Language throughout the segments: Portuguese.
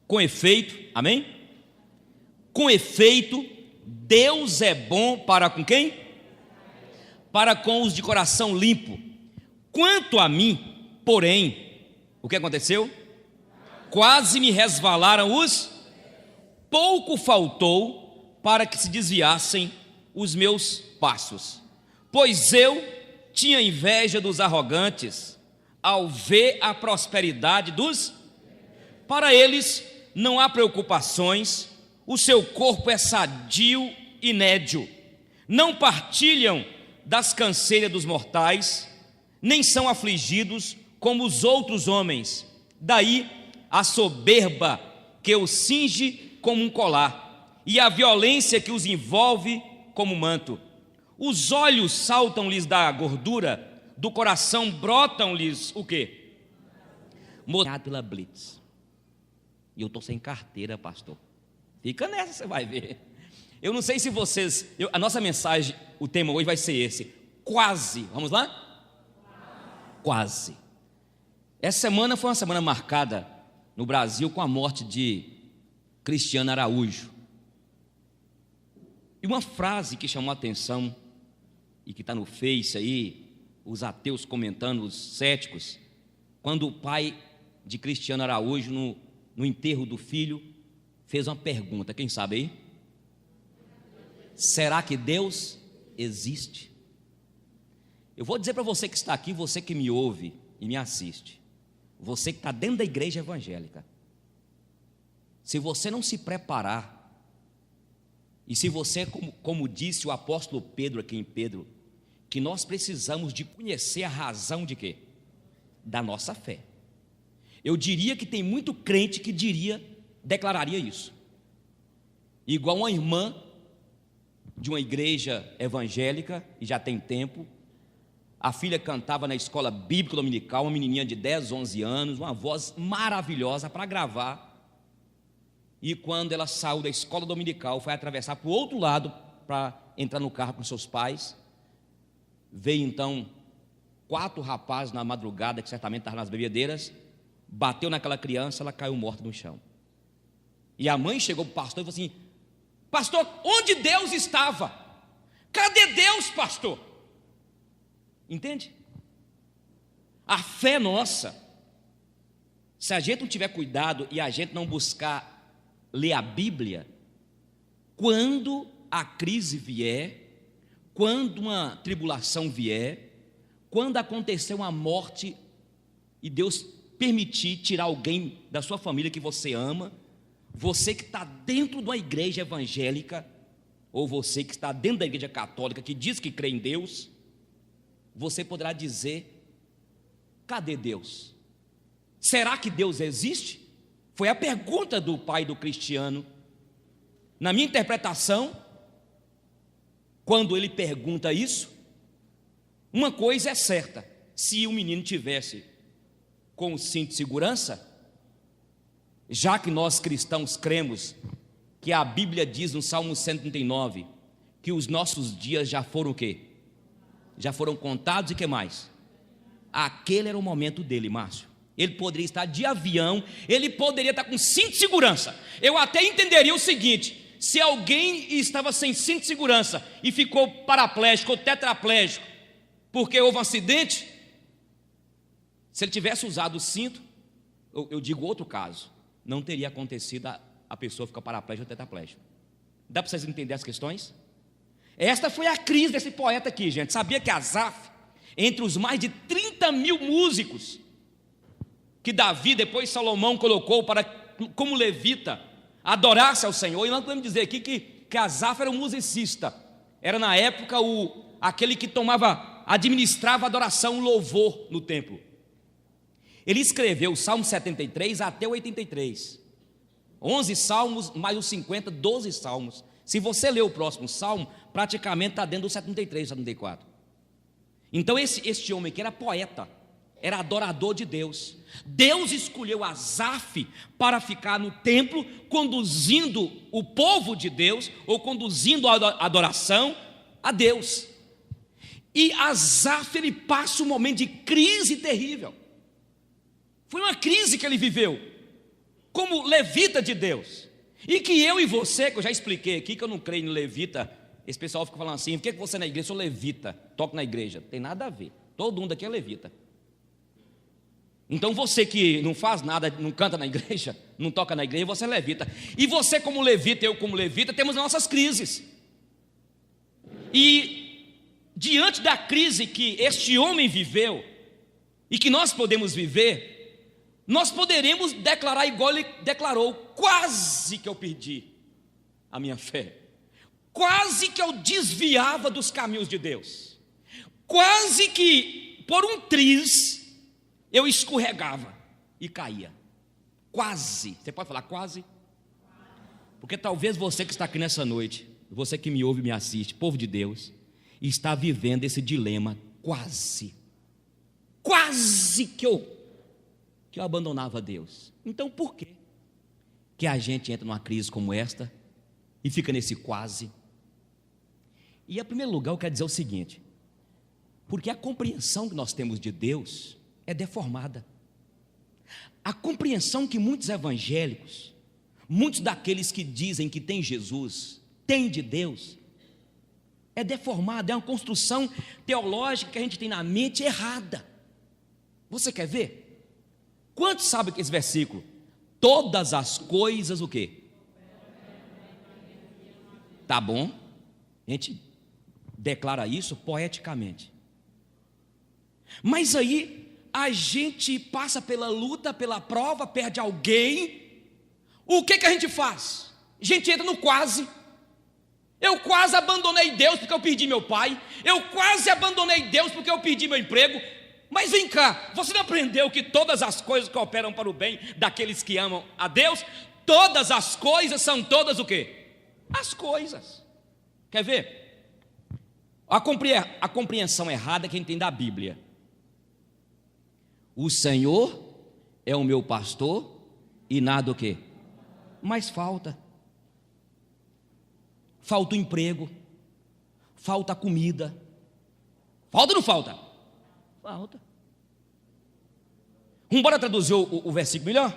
Com efeito, amém? Com efeito, Deus é bom para com quem? Para com os de coração limpo. Quanto a mim, porém, o que aconteceu? Quase me resvalaram os... Pouco faltou para que se desviassem os meus passos. Pois eu tinha inveja dos arrogantes, ao ver a prosperidade dos... Para eles não há preocupações, o seu corpo é sadio e nédio. Não partilham das canseiras dos mortais, nem são afligidos como os outros homens. Daí a soberba que os cinge como um colar, e a violência que os envolve como manto. Os olhos saltam-lhes da gordura, do coração brotam-lhes o quê? Molhado pela blitz. E eu estou sem carteira, pastor. Fica nessa, você vai ver. Eu não sei se vocês... a nossa mensagem, o tema hoje vai ser esse. Quase. Vamos lá? Quase. Essa semana foi uma semana marcada no Brasil com a morte de Cristiano Araújo. E uma frase que chamou a atenção, e que está no Face aí, os ateus comentando, os céticos, quando o pai de Cristiano Araújo, no enterro do filho, fez uma pergunta, quem sabe aí? Será que Deus existe? Eu vou dizer para você que está aqui, você que me ouve e me assiste, você que está dentro da igreja evangélica, se você não se preparar, e se você, como disse o apóstolo Pedro aqui em Pedro, que nós precisamos de conhecer a razão de quê? Da nossa fé. Eu diria que tem muito crente que declararia isso. Igual uma irmã de uma igreja evangélica, e já tem tempo, a filha cantava na escola bíblica dominical, uma menininha de 10, 11 anos, uma voz maravilhosa para gravar. E quando ela saiu da escola dominical, foi atravessar para o outro lado para entrar no carro com seus pais, veio então 4 rapazes na madrugada, que certamente estavam nas bebedeiras, bateu naquela criança, ela caiu morta no chão. E a mãe chegou para o pastor e falou assim: pastor, onde Deus estava? Cadê Deus, pastor? Entende? A fé nossa, se a gente não tiver cuidado e a gente não buscar ler a Bíblia, quando a crise vier, quando uma tribulação vier, quando acontecer uma morte e Deus permitir tirar alguém da sua família que você ama, você que está dentro de uma igreja evangélica, ou você que está dentro da igreja católica, que diz que crê em Deus, você poderá dizer: cadê Deus? Será que Deus existe? Foi a pergunta do pai do Cristiano. Na minha interpretação, quando ele pergunta isso, uma coisa é certa: se o menino tivesse com o cinto de segurança, já que nós cristãos cremos que a Bíblia diz no Salmo 139 que os nossos dias já foram o quê? Já foram contados, e que mais? Aquele era o momento dele, Márcio. Ele poderia estar de avião, ele poderia estar com cinto de segurança. Eu até entenderia o seguinte: se alguém estava sem cinto de segurança e ficou paraplégico ou tetraplégico porque houve um acidente, se ele tivesse usado o cinto, eu digo outro caso, não teria acontecido a pessoa ficar paraplégica ou tetraplégica. Dá para vocês entenderem as questões? Esta foi a crise desse poeta aqui, gente. Sabia que Asaf, entre os mais de 30 mil músicos que Davi, depois Salomão, colocou para, como levita, adorasse ao Senhor, e nós podemos dizer aqui que Asaf era um musicista, era na época aquele que administrava a adoração, o louvor no templo. Ele escreveu o Salmo 73 até o 83, 11 salmos, mais os 50, 12 salmos. Se você ler o próximo salmo, praticamente está dentro do 73, 74. Então este homem que era poeta, era adorador de Deus. Deus escolheu Asaf para ficar no templo, conduzindo o povo de Deus, ou conduzindo a adoração a Deus. E Asaf, ele passa um momento de crise terrível. Foi uma crise que ele viveu. como levita de Deus, e que eu e você, que eu já expliquei aqui, que eu não creio em levita. Esse pessoal fica falando assim: por que você na igreja? Eu sou levita, toco na igreja. Tem nada a ver, todo mundo aqui é levita. Então você que não faz nada, não canta na igreja, não toca na igreja, você é levita. E você como levita, eu como levita, temos nossas crises. E diante da crise que este homem viveu, e que nós podemos viver, nós poderemos declarar igual ele declarou: quase que eu perdi a minha fé, quase que eu desviava dos caminhos de Deus, quase que por um triz eu escorregava e caía. Quase, você pode falar quase? Porque talvez você que está aqui nessa noite, você que me ouve e me assiste, povo de Deus, está vivendo esse dilema: quase que eu abandonava Deus. Então por quê que a gente entra numa crise como esta e fica nesse quase? E em primeiro lugar eu quero dizer o seguinte: porque a compreensão que nós temos de Deus é deformada. A compreensão que muitos evangélicos, muitos daqueles que dizem que tem Jesus, tem de Deus, é deformada, é uma construção teológica que a gente tem na mente errada. Você quer ver? Quantos sabem que esse versículo, todas as coisas o quê? Tá bom? A gente declara isso poeticamente. Mas aí a gente passa pela luta, pela prova, perde alguém. O que a gente faz? A gente entra no quase. Eu quase abandonei Deus porque eu perdi meu pai. Eu quase abandonei Deus porque eu perdi meu emprego. Mas vem cá, você não aprendeu que todas as coisas cooperam para o bem daqueles que amam a Deus? Todas as coisas são todas o quê? As coisas. Quer ver? A compreensão errada que a gente tem da Bíblia: o Senhor é o meu pastor e nada o quê? Mas falta o emprego, falta a comida. Falta ou não falta? Falta. Vamos embora traduzir o versículo melhor?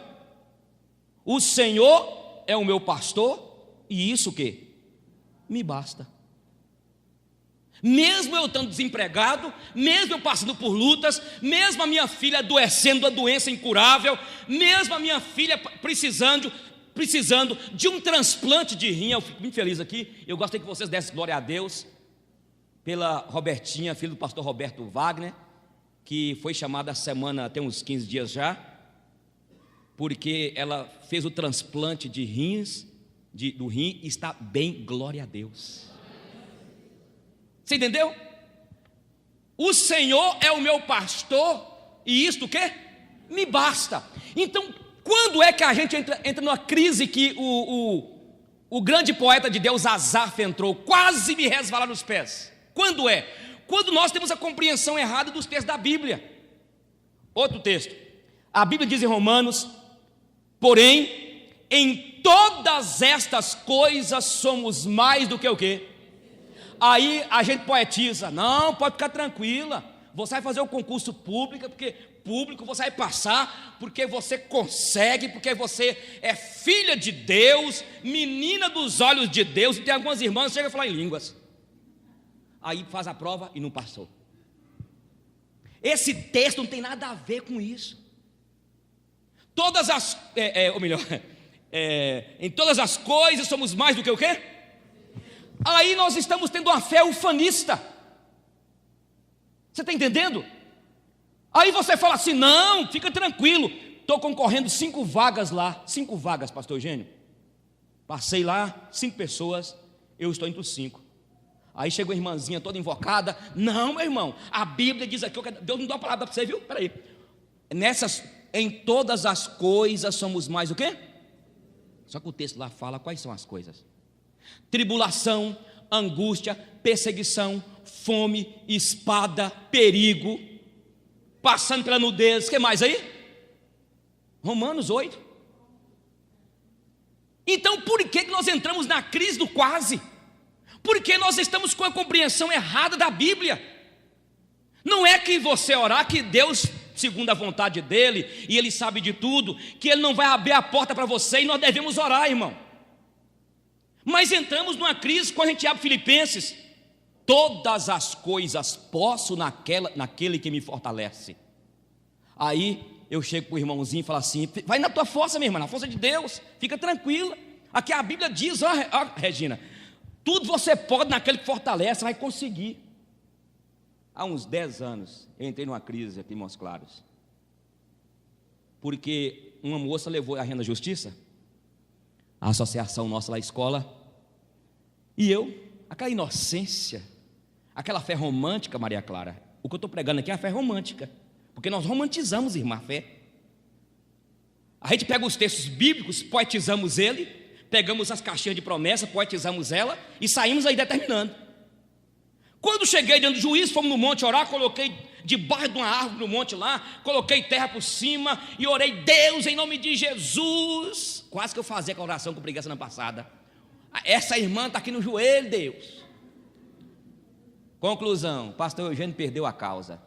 O Senhor é o meu pastor e isso o quê? Me basta. Mesmo eu estando desempregado, mesmo eu passando por lutas, mesmo a minha filha adoecendo a doença incurável, mesmo a minha filha precisando de um transplante de rim. Eu fico muito feliz aqui. Eu gostaria que vocês dessem glória a Deus pela Robertinha, filha do pastor Roberto Wagner, que foi chamada a semana, tem uns 15 dias já, porque ela fez o transplante de rins, do rim, e está bem, glória a Deus. Você entendeu? O Senhor é o meu pastor e isto o quê? Me basta. Então, quando é que a gente entra numa crise que o grande poeta de Deus, Asaf, entrou? Quase me resvalar nos pés. Quando é? Quando nós temos a compreensão errada dos textos da Bíblia. Outro texto. A Bíblia diz em Romanos: porém, em todas estas coisas somos mais do que o quê? Aí a gente poetiza: não, pode ficar tranquila, você vai fazer o concurso público, porque público você vai passar, porque você consegue, porque você é filha de Deus, menina dos olhos de Deus. E tem algumas irmãs que chegam a falar em línguas, aí faz a prova e não passou. Esse texto não tem nada a ver com isso. Todas as, ou melhor, em todas as coisas somos mais do que o quê? Aí nós estamos tendo uma fé ufanista. Você está entendendo? Aí você fala assim: não, fica tranquilo, estou concorrendo 5 vagas lá. 5 vagas, pastor Eugênio. Passei lá, 5 pessoas, eu estou entre os 5. Aí chegou a irmãzinha toda invocada: não, meu irmão, a Bíblia diz aqui, Deus não dá uma palavra para você, viu? Peraí. Em todas as coisas somos mais o quê? Só que o texto lá fala quais são as coisas: tribulação, angústia, perseguição, fome, espada, perigo, passando pela nudez. O que mais aí? Romanos 8. Então por que nós entramos na crise do quase? Porque nós estamos com a compreensão errada da Bíblia. Não é que você orar que Deus segundo a vontade dEle, e Ele sabe de tudo, que Ele não vai abrir a porta para você, e nós devemos orar, irmão. Mas entramos numa crise quando a gente abre Filipenses: todas as coisas posso naquele que me fortalece. Aí eu chego para o irmãozinho e falo assim: vai na tua força, minha irmã, na força de Deus, fica tranquila. Aqui a Bíblia diz, ó Regina, tudo você pode naquele que fortalece, vai conseguir. Há uns 10 anos eu entrei numa crise aqui em Montes Claros, porque uma moça levou a renda à justiça, a associação nossa lá na escola, e eu, aquela inocência, aquela fé romântica, Maria Clara, o que eu estou pregando aqui é a fé romântica, porque nós romantizamos, irmã, a fé. A gente pega os textos bíblicos, poetizamos ele, pegamos as caixinhas de promessa, poetizamos ela e saímos aí determinando. Quando cheguei diante do juiz, fomos no monte orar, coloquei debaixo de uma árvore no monte lá, coloquei terra por cima e orei: Deus, em nome de Jesus. Quase que eu fazia com a oração que eu preguei semana passada. Essa irmã está aqui no joelho, Deus. Conclusão: pastor Eugênio perdeu a causa.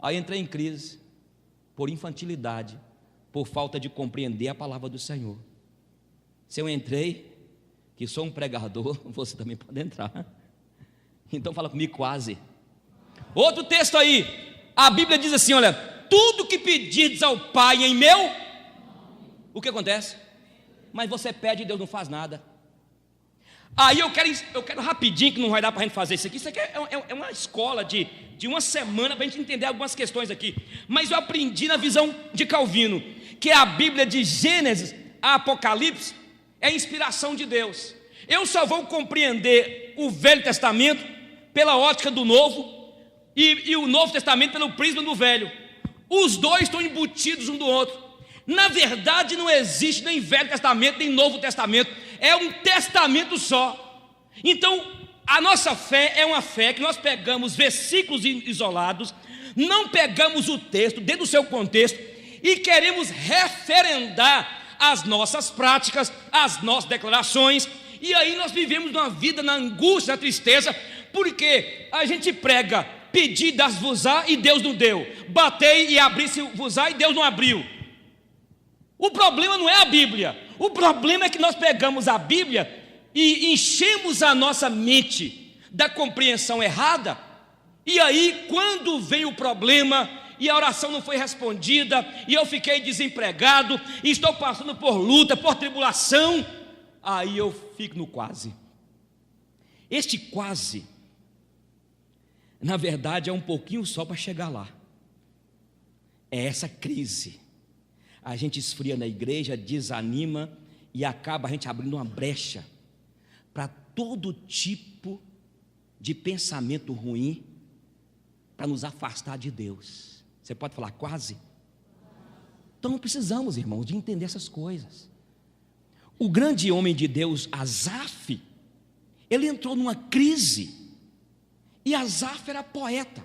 Aí entrei em crise por infantilidade, por falta de compreender a palavra do Senhor. Se eu entrei, que sou um pregador, você também pode entrar. Então fala comigo: quase. Outro texto aí, a Bíblia diz assim, olha: tudo que pedirdes ao Pai em meu, o que acontece? Mas você pede e Deus não faz nada. Aí eu quero rapidinho, que não vai dar para a gente fazer isso aqui. Isso aqui é uma escola de uma semana para a gente entender algumas questões aqui. Mas eu aprendi na visão de Calvino que a Bíblia de Gênesis a Apocalipse é inspiração de Deus. Eu só vou compreender o Velho Testamento pela ótica do Novo e o Novo Testamento pelo prisma do Velho. Os dois estão embutidos um do outro. Na verdade não existe nem Velho Testamento nem Novo Testamento, é um testamento só. Então a nossa fé é uma fé que nós pegamos versículos isolados, não pegamos o texto dentro do seu contexto e queremos referendar as nossas práticas, as nossas declarações, e aí nós vivemos uma vida na angústia, na tristeza, porque a gente prega: pedi, dar-vos-á, e Deus não deu, batei e abri-se-vos-á, e Deus não abriu. O problema não é a Bíblia, o problema é que nós pegamos a Bíblia e enchemos a nossa mente da compreensão errada, e aí quando vem o problema e a oração não foi respondida, e eu fiquei desempregado, e estou passando por luta, por tribulação, aí eu fico no quase. Este quase, na verdade, é um pouquinho só para chegar lá. É essa crise. A gente esfria na igreja, desanima, e acaba a gente abrindo uma brecha para todo tipo de pensamento ruim, para nos afastar de Deus. Você pode falar quase? Então não precisamos, irmãos, de entender essas coisas. O grande homem de Deus, Asaf, ele entrou numa crise, e Asaf era poeta.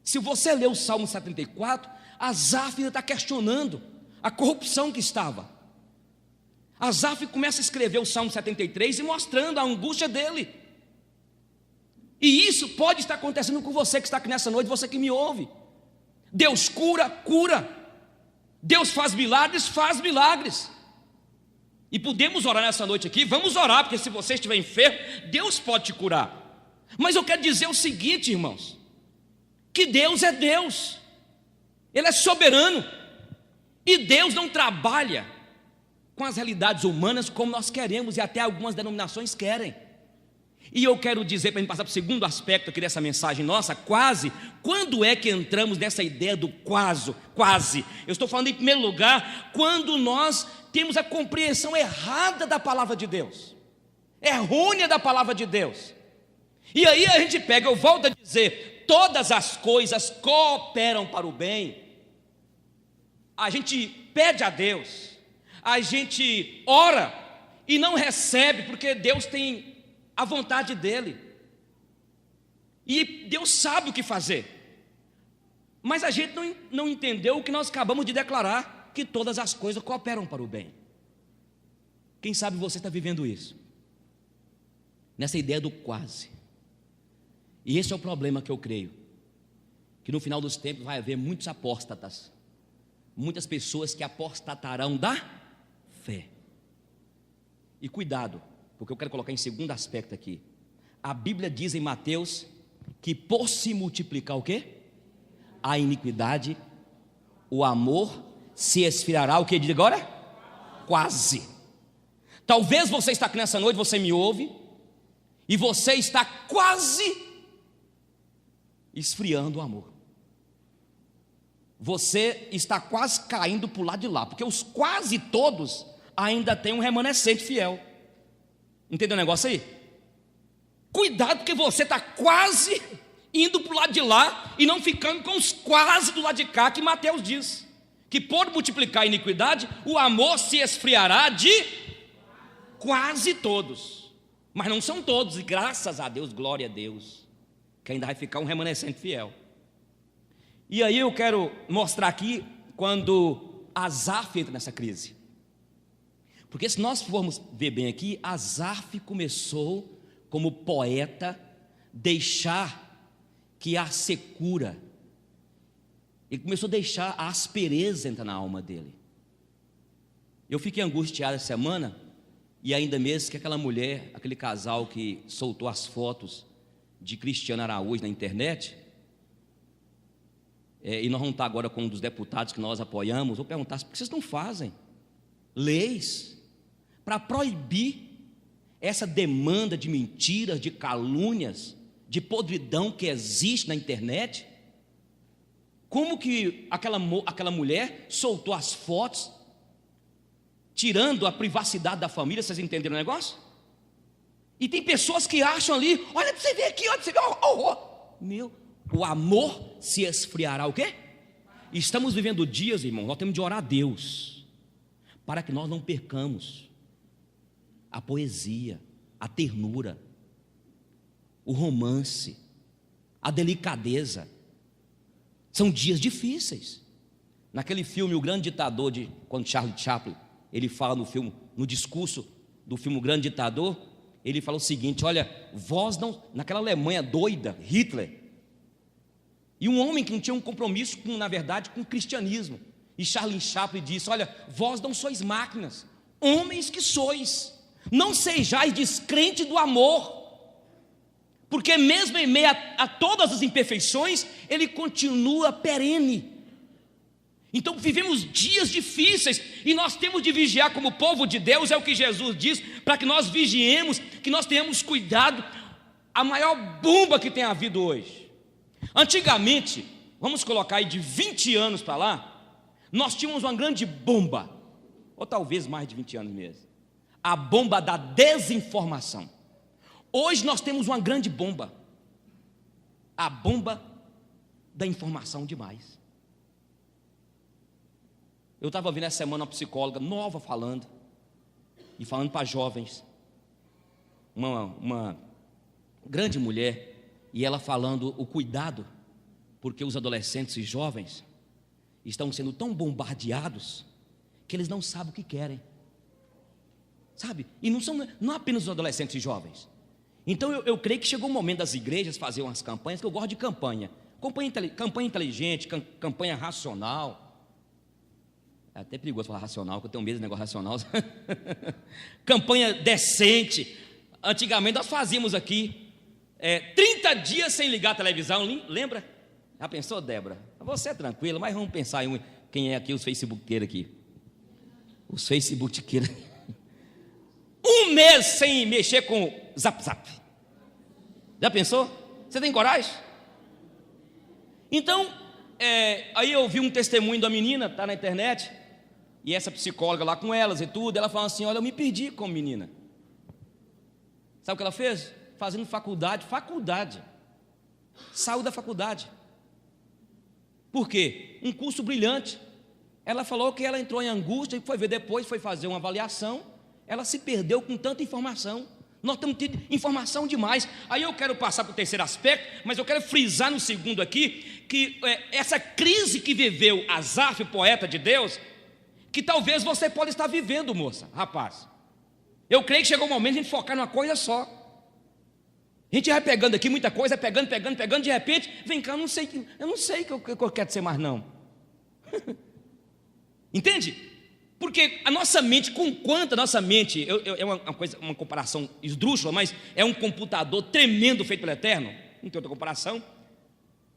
Se você ler o Salmo 74, Asaf ainda está questionando a corrupção que estava. Asaf começa a escrever o Salmo 73 e mostrando a angústia dele. E isso pode estar acontecendo com você que está aqui nessa noite, você que me ouve. Deus cura, cura. Deus faz milagres. E podemos orar nessa noite aqui, vamos orar, porque se você estiver enfermo, Deus pode te curar. Mas eu quero dizer o seguinte, irmãos, que Deus é Deus, Ele é soberano, e Deus não trabalha com as realidades humanas como nós queremos, e até algumas denominações querem. E eu quero dizer, para a gente passar para o segundo aspecto aqui dessa mensagem nossa, quase. Quando é que entramos nessa ideia do quase? Eu estou falando em primeiro lugar, quando nós temos a compreensão errada da palavra de Deus, errônea da palavra de Deus. E aí a gente pega, eu volto a dizer, todas as coisas cooperam para o bem. A gente pede a Deus, a gente ora e não recebe, porque Deus tem a vontade dele, e Deus sabe o que fazer, mas a gente não entendeu o que nós acabamos de declarar, que todas as coisas cooperam para o bem. Quem sabe você está vivendo isso, nessa ideia do quase, e esse é o problema que eu creio, que no final dos tempos vai haver muitos apóstatas, muitas pessoas que apostatarão da fé. E cuidado, porque eu quero colocar em segundo aspecto aqui. A Bíblia diz em Mateus que por se multiplicar o quê? A iniquidade, o amor se esfriará, o que diz agora? Quase. Talvez você está aqui nessa noite, você me ouve, e você está quase esfriando o amor. Você está quase caindo para o lado de lá, porque os quase todos ainda têm um remanescente fiel. Entendeu o negócio aí? Cuidado, porque você está quase indo para o lado de lá e não ficando com os quase do lado de cá, que Mateus diz que por multiplicar a iniquidade, o amor se esfriará de quase todos, mas não são todos, e graças a Deus, glória a Deus, que ainda vai ficar um remanescente fiel. E aí eu quero mostrar aqui quando Asaf entra nessa crise, porque se nós formos ver bem aqui, Asaf começou como poeta deixar que a secura, ele começou a deixar a aspereza entrar na alma dele. Eu fiquei angustiado essa semana, e ainda mesmo que aquela mulher, aquele casal que soltou as fotos de Cristiano Araújo na internet, e nós vamos estar agora com um dos deputados que nós apoiamos, vou perguntar, por que vocês não fazem leis para proibir essa demanda de mentiras, de calúnias, de podridão que existe na internet? Como que aquela mulher soltou as fotos, tirando a privacidade da família? Vocês entenderam o negócio? E tem pessoas que acham ali, olha para você ver aqui, olha para você ver, o amor se esfriará o quê? Estamos vivendo dias, irmão, nós temos de orar a Deus, para que nós não percamos a poesia, a ternura, o romance, a delicadeza. São dias difíceis. Naquele filme O Grande Ditador, quando Charlie Chaplin, ele fala no filme, no discurso do filme O Grande Ditador, ele fala o seguinte: olha, vós não, naquela Alemanha doida, Hitler, e um homem que não tinha um compromisso com, na verdade, com o cristianismo, e Charlie Chaplin disse: olha, vós não sois máquinas, homens que sois, não sejais descrente do amor, porque mesmo em meio a todas as imperfeições, ele continua perene. Então vivemos dias difíceis, e nós temos de vigiar como povo de Deus, é o que Jesus diz, para que nós vigiemos, que nós tenhamos cuidado. A maior bomba que tem havido hoje, antigamente, vamos colocar aí de 20 anos para lá, nós tínhamos uma grande bomba, ou talvez mais de 20 anos mesmo, a bomba da desinformação. Hoje nós temos uma grande bomba, a bomba da informação demais. Eu estava ouvindo essa semana uma psicóloga nova falando para jovens, uma grande mulher, e ela falando o cuidado, porque os adolescentes e jovens estão sendo tão bombardeados que eles não sabem o que querem, sabe? E não apenas os adolescentes e jovens. Então eu creio que chegou o momento das igrejas fazer umas campanhas, que eu gosto de campanha inteligente, campanha racional. É até perigoso falar racional, porque eu tenho medo do negócio racional. Campanha decente. Antigamente nós fazíamos aqui 30 dias sem ligar a televisão, lembra? Já pensou, Débora? Você é tranquila, mas vamos pensar em quem é aqui os facebookeiros aqui. Os facebookeiros. Um mês sem mexer com Zap. Já pensou? Você tem coragem? Então, aí eu vi um testemunho da menina, está na internet, e essa psicóloga lá com elas e tudo, ela fala assim: olha, eu me perdi como menina. Sabe o que ela fez? Fazendo faculdade, saiu da faculdade. Por quê? Um curso brilhante. Ela falou que ela entrou em angústia e foi ver depois, foi fazer uma avaliação, ela se perdeu com tanta informação. Nós temos tido informação demais. Aí eu quero passar para o terceiro aspecto, mas eu quero frisar no segundo aqui, que essa crise que viveu Asaf, poeta de Deus, que talvez você pode estar vivendo, moça, rapaz. Eu creio que chegou o momento de a gente focar numa coisa só. A gente vai pegando aqui muita coisa, pegando, de repente, vem cá, eu não sei o que eu quero ser mais não. Entende? Porque a nossa mente, com quanto a nossa mente, é uma comparação esdrúxula, mas é um computador tremendo feito pelo Eterno, não tem outra comparação,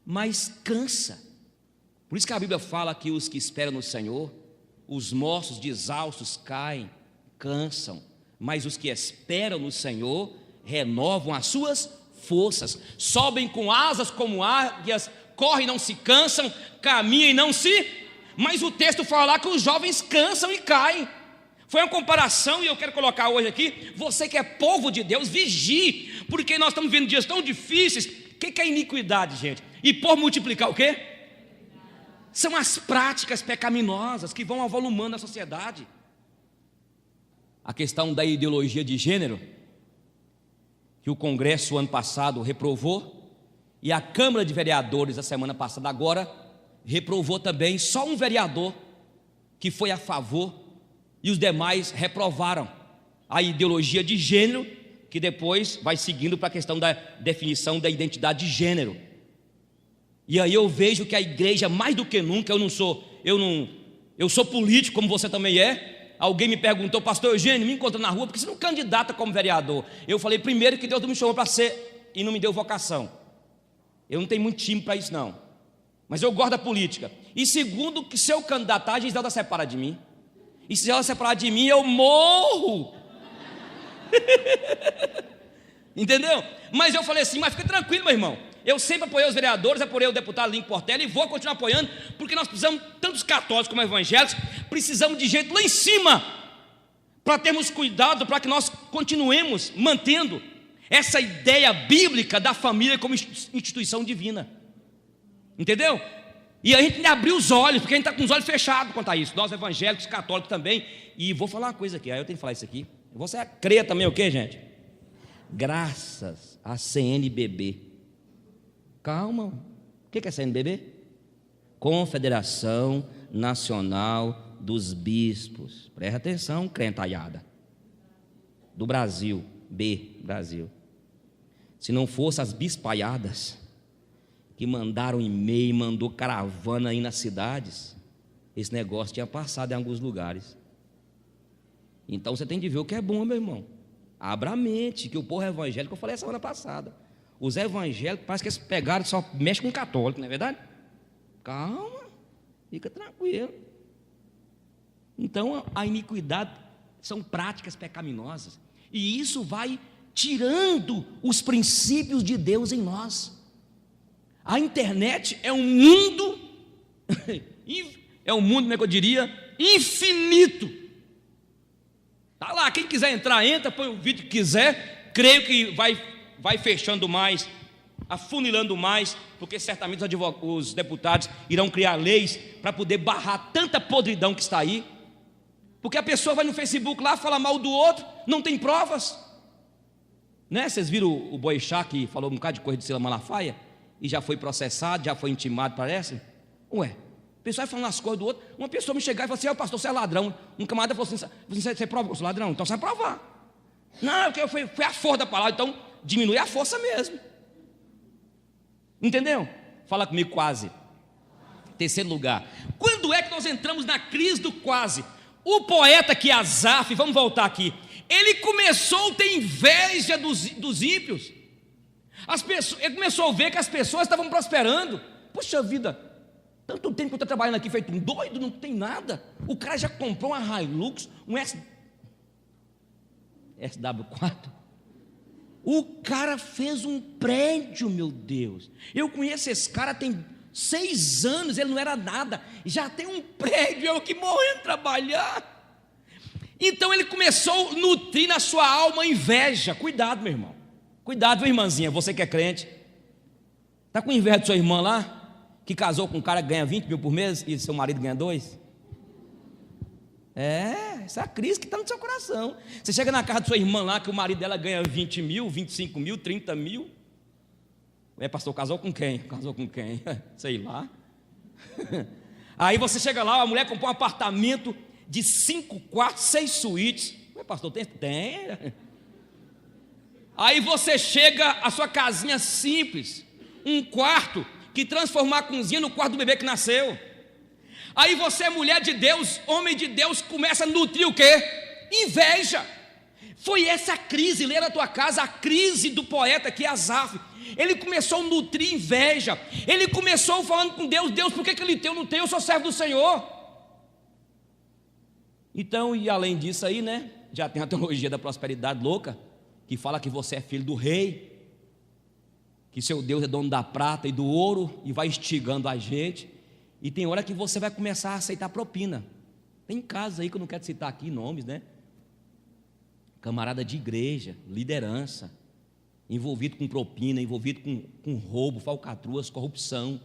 mas cansa. Por isso que a Bíblia fala que os que esperam no Senhor, os moços de exaustos caem, cansam, mas os que esperam no Senhor renovam as suas forças, sobem com asas como águias, correm e não se cansam, caminham e não se... Mas o texto fala lá que os jovens cansam e caem. Foi uma comparação, e eu quero colocar hoje aqui, você que é povo de Deus, vigie, porque nós estamos vivendo dias tão difíceis. O que é iniquidade, gente? E por multiplicar o quê? São as práticas pecaminosas que vão avolumando a sociedade. A questão da ideologia de gênero, que o Congresso ano passado reprovou, e a Câmara de Vereadores a semana passada agora reprovou também. Só um vereador que foi a favor e os demais reprovaram a ideologia de gênero, que depois vai seguindo para a questão da definição da identidade de gênero. E aí eu vejo que a igreja, mais do que nunca, eu sou político, como você também é. Alguém me perguntou, pastor Eugênio, me encontra na rua, porque você não candidata como vereador? Eu falei, primeiro, que Deus não me chamou para ser e não me deu vocação. Eu não tenho muito time para isso não, mas eu gosto da política. E segundo, que se eu candidatar, a Giselda separa de mim, e se ela separar de mim, eu morro. Entendeu? Mas eu falei assim, mas fica tranquilo, meu irmão, eu sempre apoiei os vereadores, apoiei o deputado Lincoln Portela, e vou continuar apoiando, porque nós precisamos, tanto os católicos como os evangélicos, precisamos de gente lá em cima, para termos cuidado, para que nós continuemos mantendo essa ideia bíblica da família como instituição divina. Entendeu? E a gente tem que abrir os olhos, porque a gente está com os olhos fechados quanto a isso, nós evangélicos, católicos também. E vou falar uma coisa aqui, aí eu tenho que falar isso aqui. Você crê também o quê, gente? Graças a CNBB. Calma, o que é CNBB? Confederação Nacional dos Bispos. Presta atenção, crentalhada. Do Brasil, Brasil. Se não fosse as bispaiadas que mandaram e-mail, mandou caravana aí nas cidades, esse negócio tinha passado em alguns lugares. Então você tem de ver o que é bom, meu irmão. Abra a mente, que o povo evangélico, eu falei semana passada, os evangélicos parece que eles pegaram, só mexem com católico, não é verdade? Calma, fica tranquilo. Então a iniquidade são práticas pecaminosas, e isso vai tirando os princípios de Deus em nós. A internet é um mundo, como é que eu diria, infinito. Está lá, quem quiser entrar, entra, põe o vídeo que quiser. Creio que vai fechando mais, afunilando mais, porque certamente os deputados irão criar leis para poder barrar tanta podridão que está aí. Porque a pessoa vai no Facebook lá, fala mal do outro, não tem provas, né? Vocês viram o Boechat que falou um bocado de coisa de Sila Malafaia e já foi processado, já foi intimado, parece? Ué, o pessoal vai falando as coisas do outro. Uma pessoa me chegar e falar assim: pastor, você é ladrão. Um camarada falou assim: você prova que eu sou ladrão? Então você vai provar. Não, porque foi a força da palavra, então diminui a força mesmo. Entendeu? Fala comigo, quase. Terceiro lugar, quando é que nós entramos na crise do quase? O poeta que Asaf, vamos voltar aqui, ele começou a ter inveja dos ímpios. Ele começou a ver que as pessoas estavam prosperando. Puxa vida, tanto tempo que eu estou trabalhando aqui feito um doido, não tem nada. O cara já comprou uma Hilux, um SW4. O cara fez um prédio, meu Deus. Eu conheço esse cara, tem 6 anos, ele não era nada, já tem um prédio, eu que morrendo trabalhar. Então ele começou a nutrir na sua alma inveja. Cuidado, meu irmão. Cuidado, minha irmãzinha, você que é crente. Está com inveja de sua irmã lá, que casou com um cara que ganha 20 mil por mês e seu marido ganha 2? Essa é a crise que está no seu coração. Você chega na casa de sua irmã lá, que o marido dela ganha 20 mil, 25 mil, 30 mil. Pastor, casou com quem? Casou com quem? Sei lá. Aí você chega lá, a mulher comprou um apartamento de 5 quartos, 6 suítes. Pastor, tem? Aí você chega à sua casinha simples, um quarto, que transformar a cozinha no quarto do bebê que nasceu. Aí você, mulher de Deus, homem de Deus, começa a nutrir o quê? Inveja. Foi essa crise, lê na tua casa, a crise do poeta aqui, Asaf. Ele começou a nutrir inveja. Ele começou falando com Deus: Deus, por que ele tem, eu não tenho, eu sou servo do Senhor. Então, e além disso aí, né, já tem a teologia da prosperidade louca, que fala que você é filho do rei, que seu Deus é dono da prata e do ouro, e vai instigando a gente. E tem hora que você vai começar a aceitar propina. Tem casos aí que eu não quero citar aqui nomes, né? Camarada de igreja, liderança, envolvido com propina, envolvido com roubo, falcatruas, corrupção.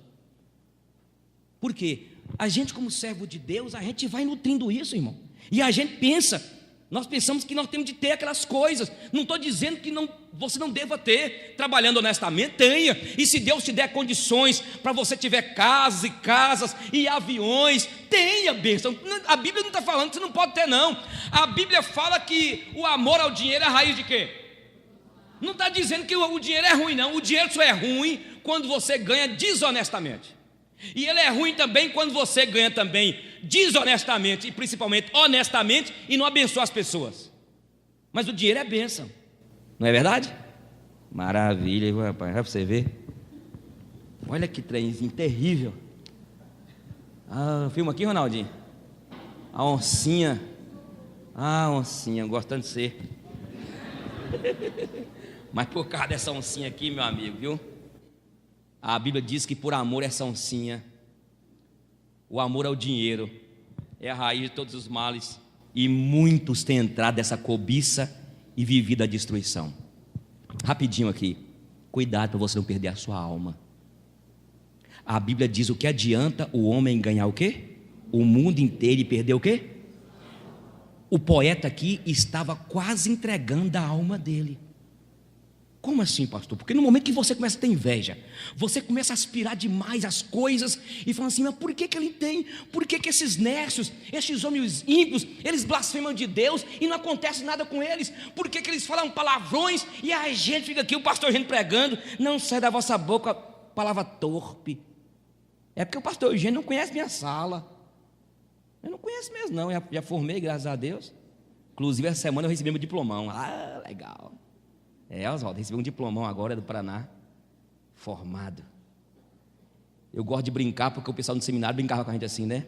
Por quê? A gente, como servo de Deus, a gente vai nutrindo isso, irmão. E a gente pensa, nós pensamos que nós temos de ter aquelas coisas. Não estou dizendo que você não deva ter. Trabalhando honestamente, tenha. E se Deus te der condições para você tiver casas e aviões, tenha bênção. A Bíblia não está falando que você não pode ter, não. A Bíblia fala que o amor ao dinheiro é a raiz de quê? Não está dizendo que o dinheiro é ruim, não. O dinheiro só é ruim quando você ganha desonestamente. E ele é ruim também quando você ganha também desonestamente, e principalmente honestamente, e não abençoa as pessoas. Mas o dinheiro é bênção, não é verdade? Maravilha, rapaz, vai para você ver. Olha que trenzinho terrível. Filma aqui, Ronaldinho. A oncinha. Oncinha, gostando de ser. Mas por causa dessa oncinha aqui, meu amigo, viu? A Bíblia diz que por amor essa oncinha, o amor ao dinheiro, é a raiz de todos os males. E muitos têm entrado nessa cobiça e vivido a destruição. Rapidinho aqui, cuidado para você não perder a sua alma. A Bíblia diz: o que adianta o homem ganhar o quê? O mundo inteiro e perder o quê? O poeta aqui estava quase entregando a alma dele. Como assim, pastor? Porque no momento que você começa a ter inveja, você começa a aspirar demais as coisas e fala assim: mas por que ele tem? Por que esses nércios, esses homens ímpios, eles blasfemam de Deus e não acontece nada com eles? Por que eles falam palavrões e a gente fica aqui, o pastor Eugênio pregando, não sai da vossa boca palavra torpe? É porque o pastor Eugênio não conhece minha sala. Eu não conheço mesmo não, já formei, graças a Deus. Inclusive essa semana eu recebi meu diplomão. Legal. Oswaldo, recebi um diplomão agora do Paraná, formado. Eu gosto de brincar, porque o pessoal no seminário brincava com a gente assim, né?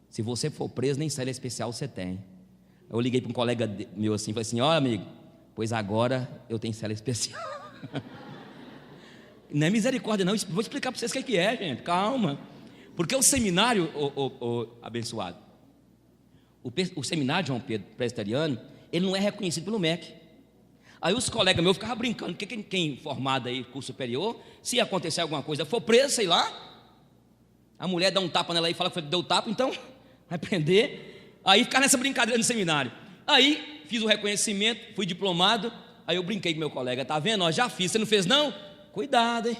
Se você for preso, nem cela especial você tem. Eu liguei para um colega meu assim, falei assim: olha, amigo, pois agora eu tenho cela especial. Não é misericórdia não, vou explicar para vocês o que é, gente, calma. Porque o seminário, abençoado, o seminário de João Pedro Presbiteriano, ele não é reconhecido pelo MEC. Aí os colegas meus ficavam brincando, porque quem formado aí, curso superior, se acontecer alguma coisa, for preso, sei lá, a mulher dá um tapa nela e fala que deu tapa, então vai prender. Aí ficar nessa brincadeira no seminário. Aí fiz o reconhecimento, fui diplomado. Aí eu brinquei com meu colega: tá vendo, ó, já fiz, você não fez não? Cuidado, hein?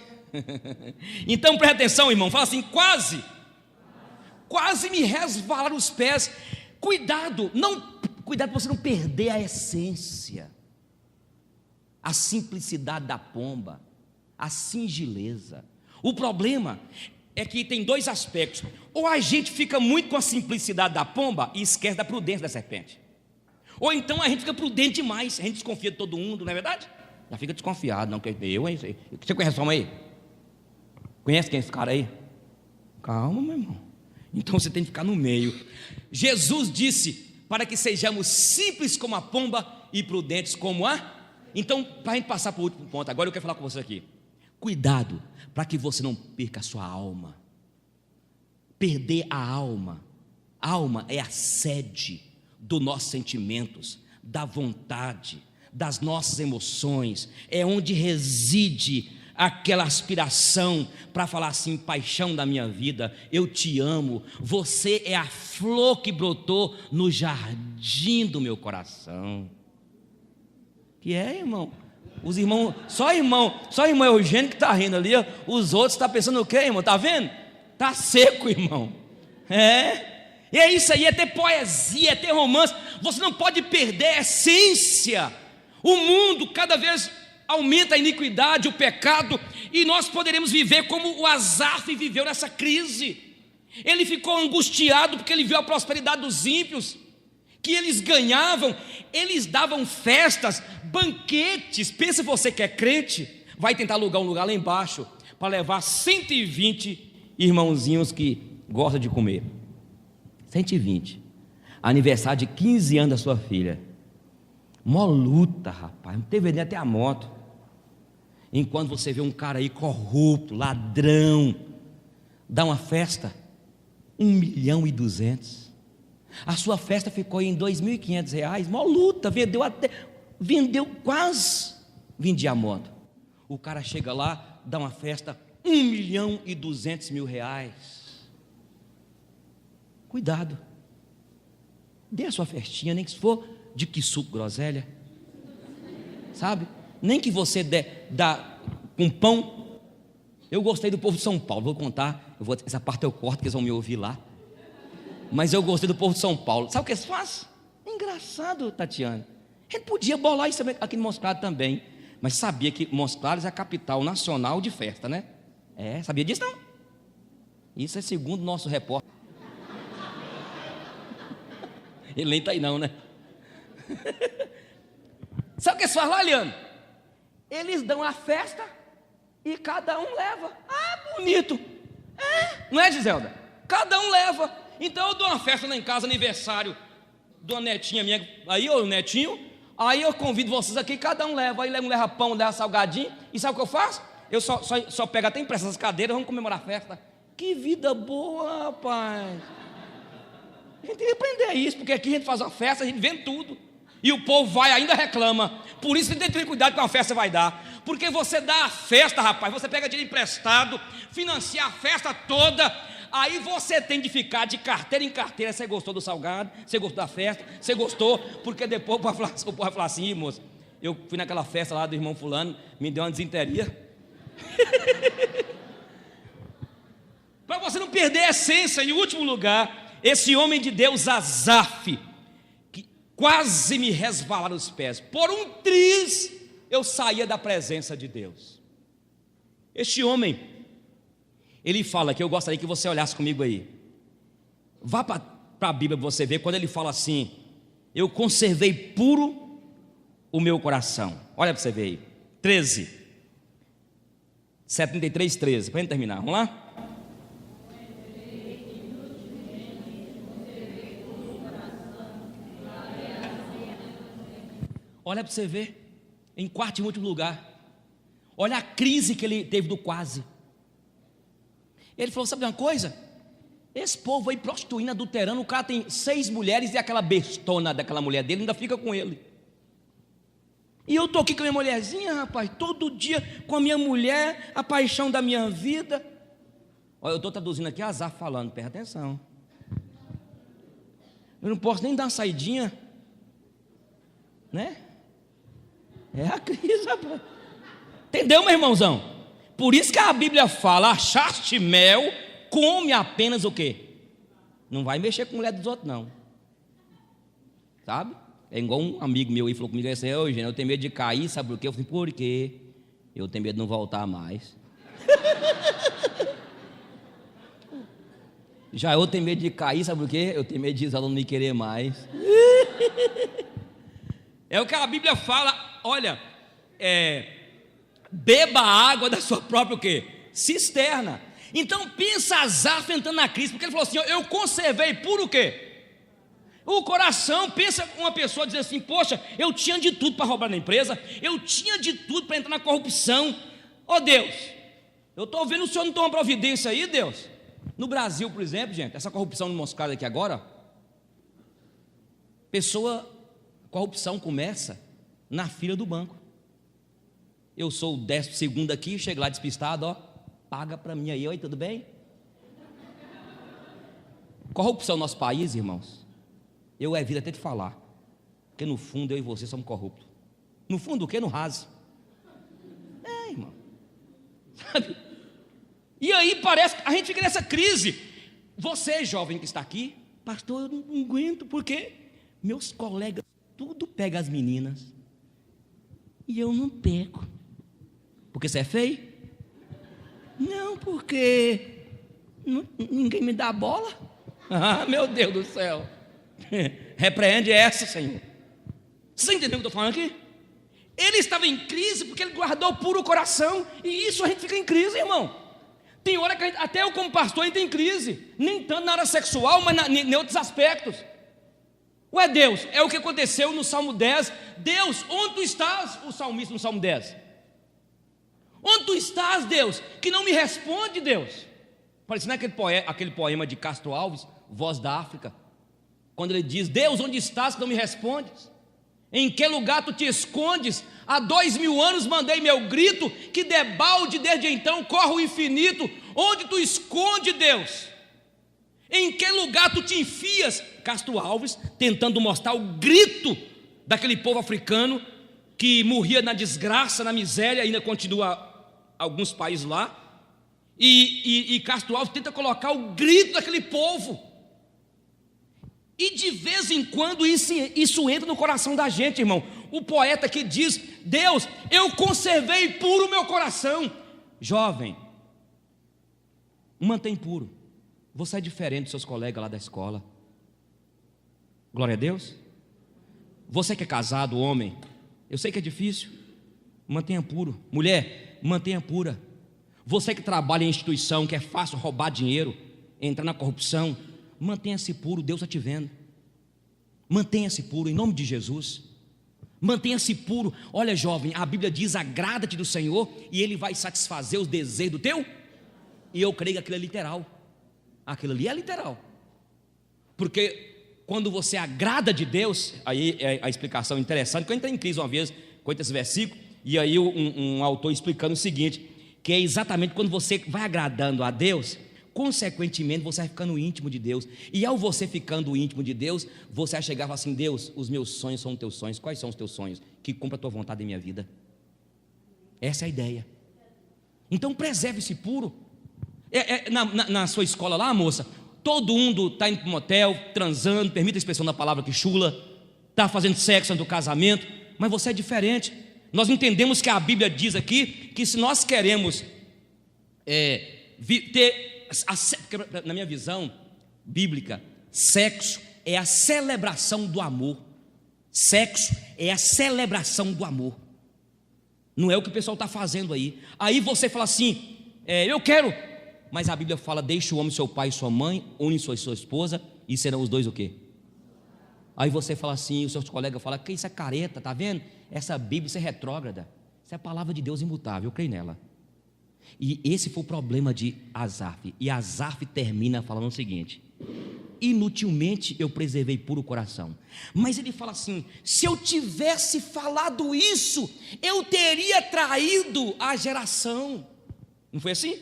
Então presta atenção, irmão, fala assim: quase me resvalaram os pés. Cuidado para você não perder a essência, a simplicidade da pomba, a singeleza. O problema é que tem dois aspectos: ou a gente fica muito com a simplicidade da pomba e esquece da prudência da serpente, ou então a gente fica prudente demais, a gente desconfia de todo mundo, não é verdade? Já fica desconfiado, não, que eu, hein? Você conhece o aí? Conhece quem é esse cara aí? Calma, meu irmão. Então você tem que ficar no meio. Jesus disse para que sejamos simples como a pomba e prudentes como a... Então, para a gente passar para o último ponto, agora eu quero falar com você aqui. Cuidado para que você não perca a sua alma. Perder a alma. A alma é a sede dos nossos sentimentos, da vontade, das nossas emoções. É onde reside aquela aspiração para falar assim: paixão da minha vida, eu te amo, você é a flor que brotou no jardim do meu coração. Que é, irmão? Os irmãos, só irmão Eugênio que está rindo ali, ó. Os outros estão pensando o quê, irmão? Está vendo? Está seco, irmão. E é isso aí, é ter poesia, é ter romance. Você não pode perder a essência. O mundo cada vez aumenta a iniquidade, o pecado, e nós poderemos viver como o Asaf viveu nessa crise. Ele ficou angustiado porque ele viu a prosperidade dos ímpios, que eles ganhavam, eles davam festas, banquetes. Pensa você que é crente, vai tentar alugar um lugar lá embaixo para levar 120 irmãozinhos que gostam de comer. 120. Aniversário de 15 anos da sua filha. Mó luta, rapaz, não teve nem até a moto. Enquanto você vê um cara aí corrupto, ladrão, dá uma festa, 1.200.000. A sua festa ficou em R$2.500, mó luta, vendeu quase, vendia a moto. O cara chega lá, dá uma festa, R$1.200.000. Cuidado, dê a sua festinha, nem que se for de que suco, groselha, sabe? Nem que você dá com pão. Eu gostei do povo de São Paulo, vou contar, essa parte eu corto, que eles vão me ouvir lá. Mas eu gostei do povo de São Paulo. Sabe o que eles fazem? Engraçado, Tatiana. A gente podia bolar isso aqui em Montes Claros também, mas sabia que Montes Claros é a capital nacional de festa, né? Sabia disso não? Isso é segundo o nosso repórter. Ele nem está aí não, né? Sabe o que eles fazem lá, Leandro? Eles dão a festa e cada um leva. Bonito. Não é, Giselda? Cada um leva. Então eu dou uma festa lá em casa, aniversário de uma netinha minha, aí ô netinho, aí eu convido vocês aqui, cada um leva. Aí um leva pão, leva salgadinho. E sabe o que eu faço? Eu só pego até empresta essas cadeiras, vamos comemorar a festa. Que vida boa, rapaz. A gente tem que aprender isso, porque aqui a gente faz uma festa, a gente vende tudo. E o povo vai ainda reclama. Por isso você tem que ter cuidado com a festa vai dar. Porque você dá a festa, rapaz, você pega dinheiro emprestado, financia a festa toda, aí você tem de ficar de carteira em carteira. Você gostou do salgado? Você gostou da festa? Você gostou? Porque depois o povo vai falar assim: moço, eu fui naquela festa lá do irmão fulano, me deu uma desinteria. Para você não perder a essência. Em último lugar, esse homem de Deus, Asaf, quase me resvalaram os pés. Por um triz eu saía da presença de Deus. Este homem, ele fala que eu gostaria que você olhasse comigo aí. Vá para a Bíblia para você ver quando ele fala assim: eu conservei puro o meu coração. Olha para você ver aí. 73:13, para a gente terminar, vamos lá? Olha para você ver, em quarto e último lugar, olha a crise que ele teve do quase. Ele falou: sabe uma coisa? Esse povo aí prostituindo, adulterando, o cara tem 6 mulheres e aquela bestona daquela mulher dele ainda fica com ele. E eu estou aqui com a minha mulherzinha, rapaz, todo dia com a minha mulher, a paixão da minha vida. Olha, eu estou traduzindo aqui Asaf falando, presta atenção. Eu não posso nem dar uma saidinha, né? É a crise, rapaz. Entendeu, meu irmãozão? Por isso que a Bíblia fala: achaste mel, come apenas o quê? Não vai mexer com a mulher dos outros, não. Sabe? É igual um amigo meu aí falou comigo assim: Eugênio, eu tenho medo de cair, sabe por quê? Eu falei: por quê? Eu tenho medo de não voltar mais. Já eu tenho medo de cair, sabe por quê? Eu tenho medo de Isabel não me querer mais. É o que a Bíblia fala. Olha, beba a água da sua própria o quê? Cisterna. Então pensa Asaf entrando na crise, porque ele falou assim: eu conservei por o quê? O coração. Pensa uma pessoa dizer assim: poxa, eu tinha de tudo para roubar na empresa, eu tinha de tudo para entrar na corrupção. Deus, eu estou vendo o senhor não toma providência aí, Deus. No Brasil, por exemplo, gente, essa corrupção mostrada aqui agora, corrupção começa na fila do banco. Eu sou o 12º aqui, chego lá despistado, paga para mim aí, oi, tudo bem? Corrupção no nosso país, irmãos, eu evito até de falar, porque no fundo eu e você somos corruptos. No fundo o quê? No raso. Irmão, sabe? E aí parece que a gente fica nessa crise. Você, jovem que está aqui: pastor, eu não aguento, porque meus colegas tudo pega as meninas e eu não pego. Porque você é feio? Não, porque ninguém me dá bola. Ah, meu Deus do céu. Repreende essa, Senhor. Você entendeu o que eu estou falando aqui? Ele estava em crise porque ele guardou puro o coração. E isso a gente fica em crise, irmão. Tem hora que até eu como pastor a gente tem crise. Nem tanto na área sexual, mas em outros aspectos. Ué, Deus, é o que aconteceu no Salmo 10. Deus, onde tu estás? O salmista no Salmo 10. Onde tu estás, Deus? Que não me responde, Deus. Parece aquele poema de Castro Alves, Voz da África, quando ele diz: Deus, onde estás que não me respondes? Em que lugar tu te escondes? Há 2000 anos mandei meu grito, que debalde desde então corre o infinito. Onde tu esconde, Deus? Em que lugar tu te enfias? Castro Alves tentando mostrar o grito daquele povo africano que morria na desgraça, na miséria, ainda continua alguns países lá. E Castro Alves tenta colocar o grito daquele povo. E de vez em quando isso entra no coração da gente, irmão. O poeta que diz: Deus, eu conservei puro o meu coração. Jovem, mantém puro. Você é diferente dos seus colegas lá da escola. Glória a Deus. Você que é casado, homem, eu sei que é difícil. Mantenha puro. Mulher, mantenha pura. Você que trabalha em instituição, que é fácil roubar dinheiro, entrar na corrupção, mantenha-se puro, Deus está te vendo. Mantenha-se puro, em nome de Jesus. Mantenha-se puro. Olha, jovem, a Bíblia diz: agrada-te do Senhor e Ele vai satisfazer os desejos do teu. E eu creio que aquilo é literal. Aquilo ali é literal. Porque quando você agrada de Deus, aí é a explicação interessante, que eu entrei em crise uma vez com esse versículo, e aí um autor explicando o seguinte, que é exatamente quando você vai agradando a Deus, consequentemente você vai ficando íntimo de Deus. E ao você ficando íntimo de Deus, você vai chegar e falar assim: Deus, os meus sonhos são os teus sonhos. Quais são os teus sonhos? Que cumpra a tua vontade em minha vida. Essa é a ideia. Então preserve-se puro. Na sua escola lá, moça, todo mundo está indo para um motel, transando, permita a expressão da palavra que chula, está fazendo sexo antes do casamento, mas você é diferente. Nós entendemos que a Bíblia diz aqui que se nós queremos na minha visão bíblica, sexo é a celebração do amor. Sexo é a celebração do amor. Não é o que o pessoal está fazendo aí. Aí você fala assim: eu quero, mas a Bíblia fala: deixa o homem seu pai e sua mãe, une-se sua esposa e serão os dois o quê? Aí você fala assim, os seus colegas falam: que isso é careta, tá vendo? Essa Bíblia, isso é retrógrada. Isso é a palavra de Deus imutável, eu creio nela. E esse foi o problema de Asaf. E Asaf termina falando o seguinte: inutilmente eu preservei puro o coração. Mas ele fala assim: se eu tivesse falado isso, eu teria traído a geração. Não foi assim?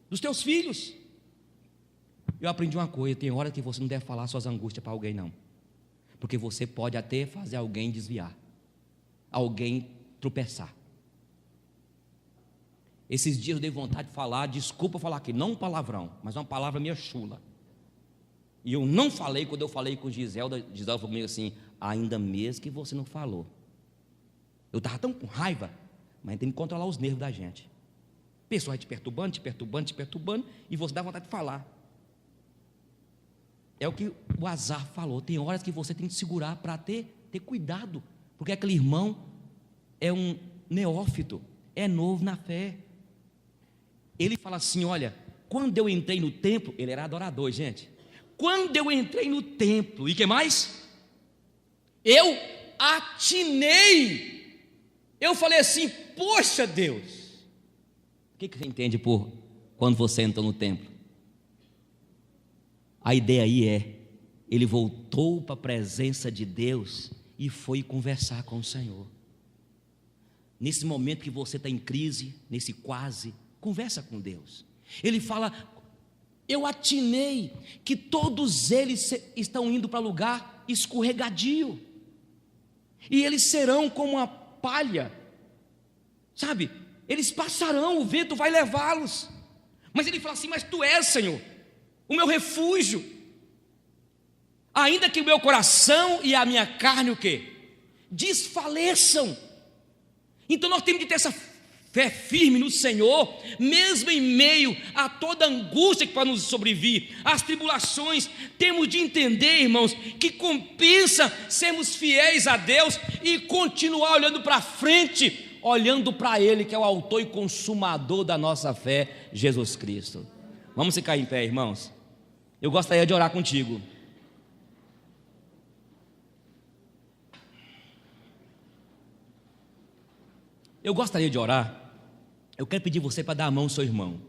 Dos teus filhos. Eu aprendi uma coisa: tem hora que você não deve falar suas angústias para alguém, não. Porque você pode até fazer alguém desviar, alguém tropeçar. Esses dias eu dei vontade de falar, desculpa falar aqui, não um palavrão, mas uma palavra meio chula. E eu não falei. Quando eu falei com Giselda falou comigo assim: ainda mesmo que você não falou. Eu estava tão com raiva, mas tem que controlar os nervos da gente. A pessoa vai te perturbando, e você dá vontade de falar. É o que o Asaf falou: tem horas que você tem que segurar para ter cuidado, porque aquele irmão é um neófito, é novo na fé. Ele fala assim: olha, quando eu entrei no templo, ele era adorador, gente. Quando eu entrei no templo, e que mais? Eu atinei. Eu falei assim: poxa Deus. O que você entende por quando você entra no templo? A ideia aí é: ele voltou para a presença de Deus e foi conversar com o Senhor. Nesse momento que você está em crise, nesse quase, conversa com Deus. Ele fala: eu atinei que todos eles estão indo para lugar escorregadio, e eles serão como a palha, sabe? Eles passarão, o vento vai levá-los. Mas ele fala assim: mas tu és, Senhor, o meu refúgio, ainda que o meu coração e a minha carne o quê? Desfaleçam. Então nós temos de ter essa fé firme no Senhor, mesmo em meio a toda angústia que pode nos sobrevir, as tribulações, temos de entender, irmãos, que compensa sermos fiéis a Deus e continuar olhando para frente, olhando para Ele, que é o autor e consumador da nossa fé, Jesus Cristo. Vamos ficar em pé, irmãos. Eu gostaria de orar contigo. Eu gostaria de orar. Eu quero pedir você para dar a mão ao seu irmão.